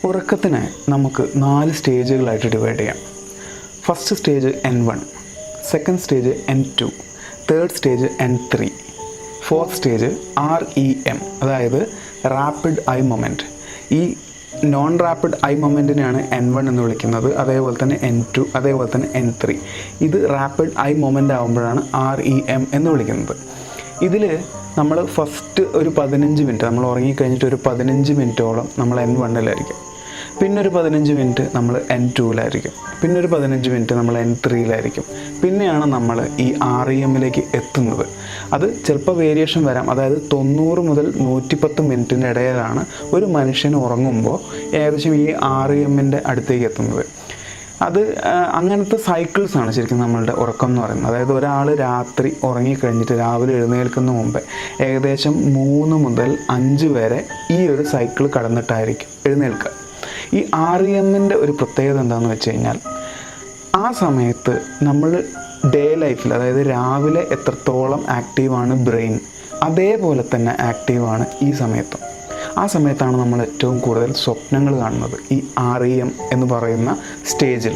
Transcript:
ഉറക്കത്തിനെ നമുക്ക് 4 സ്റ്റേജുകളായിട്ട് ഡിവൈഡ് ചെയ്യാം. First stage N1, second stage N2, third stage N3, fourth stage REM, അതായത് rapid I moment. ഈ non rapid I മൊമെൻറ്റിനെയാണ് N1 എന്ന് വിളിക്കുന്നത്, അതേപോലെ തന്നെ N2, അതേപോലെ തന്നെ N3. ഇത് റാപ്പിഡ് ഐ മൊമെൻ്റ് ആകുമ്പോഴാണ് REM എന്ന് വിളിക്കുന്നത്. ഇതിൽ നമ്മൾ ഫസ്റ്റ് ഒരു 15 മിനിറ്റ് നമ്മൾ ഉറങ്ങിക്കഴിഞ്ഞിട്ട് ഒരു 15 മിനിറ്റോളം നമ്മൾ N1-ലായിരിക്കും, പിന്നെ ഒരു 15 മിനിറ്റ് നമ്മൾ N2-ലായിരിക്കും, പിന്നെ ഒരു 15 മിനിറ്റ് നമ്മൾ N3-ലായിരിക്കും. പിന്നെയാണ് നമ്മൾ ഈ REM-ലേക്ക് എത്തുന്നത്. അത് ചിലപ്പോൾ വേരിയേഷൻ വരാം. അതായത് 90 മുതൽ 110 മിനിറ്റിൻ്റെ ഇടയിലാണ് ഒരു മനുഷ്യൻ ഉറങ്ങുമ്പോൾ ഏകദേശം ഈ REM-ൻ്റെ അടുത്തേക്ക് എത്തുന്നത്. അത് അങ്ങനത്തെ സൈക്കിൾസാണ് ശരിക്കും നമ്മളുടെ ഉറക്കം എന്ന് പറയുന്നത്. അതായത് ഒരാൾ രാത്രി ഉറങ്ങിക്കഴിഞ്ഞിട്ട് രാവിലെ എഴുന്നേൽക്കുന്ന മുമ്പേ ഏകദേശം 3 മുതൽ 5 വരെ ഈ ഒരു സൈക്കിൾ കടന്നിട്ടായിരിക്കും എഴുന്നേൽക്കുക. ഈ REM-ൻ്റെ ഒരു പ്രത്യേകത എന്താണെന്ന് വെച്ച് കഴിഞ്ഞാൽ, ആ സമയത്ത് നമ്മൾ ഡേ ലൈഫിൽ, അതായത് രാവിലെ എത്രത്തോളം ആക്റ്റീവാണ് ബ്രെയിൻ, അതേപോലെ തന്നെ ആക്റ്റീവാണ് ഈ സമയത്തും. ആ സമയത്താണ് നമ്മൾ ഏറ്റവും കൂടുതൽ സ്വപ്നങ്ങൾ കാണുന്നത്, ഈ REM എന്ന് പറയുന്ന സ്റ്റേജിൽ.